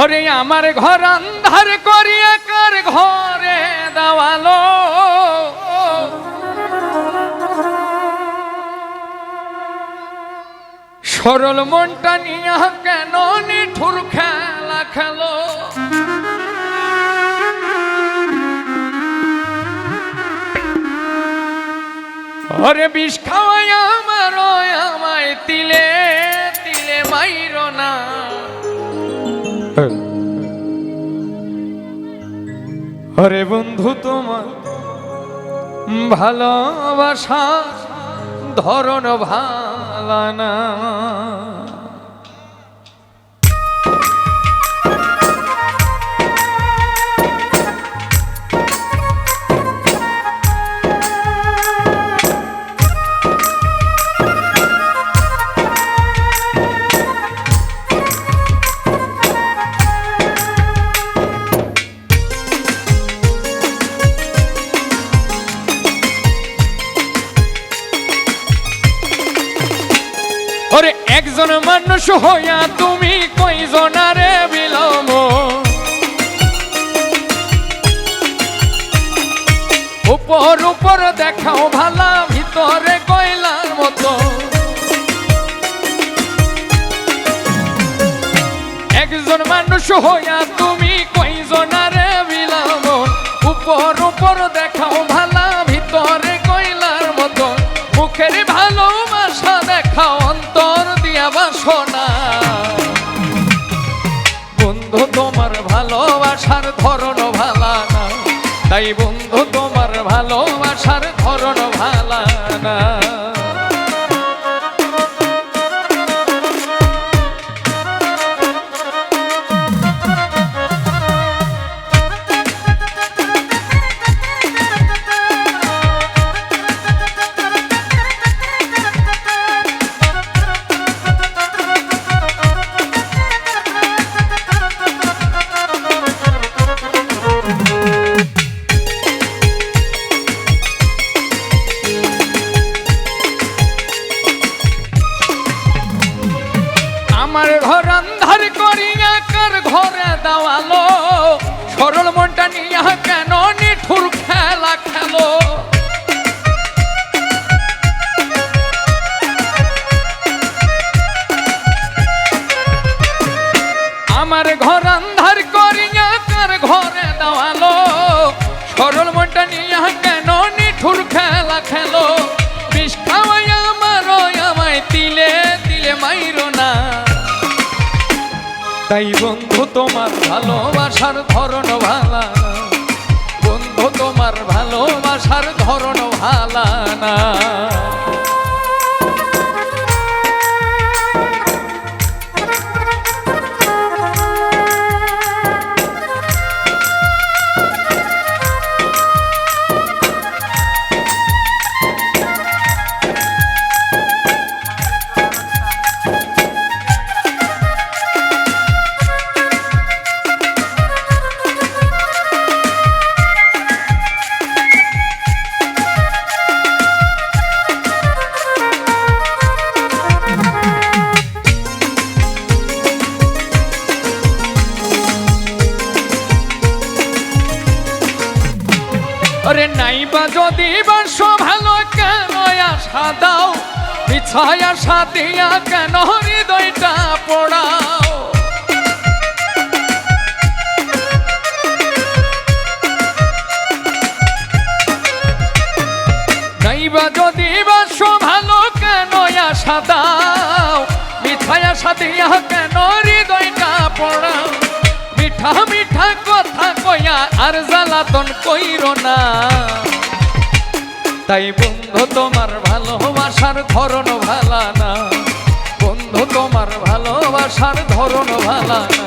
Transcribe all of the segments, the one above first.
ওরে আমার ঘর আন্ধার করিয়া কার ঘরে দেওয়ালো, সরল মনটা নিয়া কেন নিঠুর খেলা খেলো। ওরে বিষ খাওয়াই আমার আমায় তিলে তিলে মাইরো না। ওরে বন্ধু তোমার ভালোবাসা ধরন ভালো না। ওরে একজন মানুষ হইয়া তুমি কয়জনারে বিলাম, উপর উপর দেখাও ভালা ভিতরে কয়লার মতো। একজন মানুষ হইয়া তুমি কয়জনারে বিলাম, উপর উপর দেখাও ভালা ভিতরে কয়লার মতো। মুখের ভালোবাসা দেখাও অন্তর দিয়া বাসনা। বন্ধু তোমার ভালোবাসার ধরন ভালা না, তাই বন্ধু তোমার ভালোবাসার ধরন ভালা না। আমার ঘর আন্ধার করিয়া কার ঘরে দেওয়ালো, সরল মনটা নিয়া কেন নিঠুর খেলা খেলো। আমার ঘর আন্ধার করিয়া কার ঘরে দেওয়ালো, সরল মনটা নিয়া কেন নিঠুর খেলা খেলো। বিষ খাওয়াই আমার আমায় তিলে তিলে মাইরো না, তাই বন্ধু তোমার ভালোবাসার ধরন ভালা না। বন্ধু তোমার ভালোবাসার ধরন ভালা না। ওরে নাইবা যদি বাসো ভালো কেন আশা দাও, মিছায় আশা দিয়া কেন হৃদয়টা পোড়াও। নাইবা যদি বাসো ভালো কেন আশা দাও, মিছায় আশা দিয়া কেন হৃদয়টা পোড়াও। মিঠা মিঠা কথা কইয়া আর জ্বালাতন কইরো না, তাই বন্ধু তোমার ভালোবাসার ধরন ভালা না। বন্ধু তোমার ভালোবাসার ধরন ভালা না।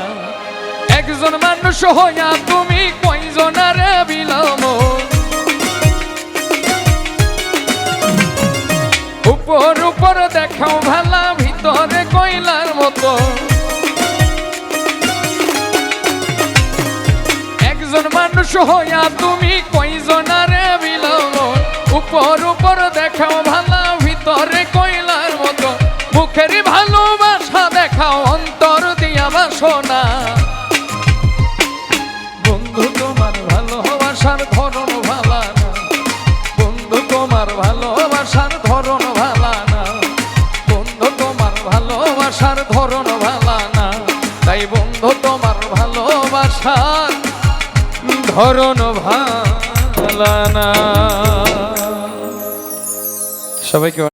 একজন মানুষ হইয়া তুমি কয়জনারে বিলাম, উপর উপর দেখাও ভালা ভিতরে কয়লার মতো। একজন মানুষ হইয়া তুমি কয়জনারে বিলাম, উপর উপর দেখাও ভালা ভিতরে কয়লার মতো। মুখের ভালোবাসা দেখাও অন্তর দিয়া বাসনা। ভালোবাসার ধরন ভালা না, বন্ধু তোমার ভালোবাসার ধরন ভালা না, বন্ধু তোমার ভালোবাসার ধরন ভালা না, তাই বন্ধু তোমার ভালোবাসার ধরন ভালা না। সবাইকে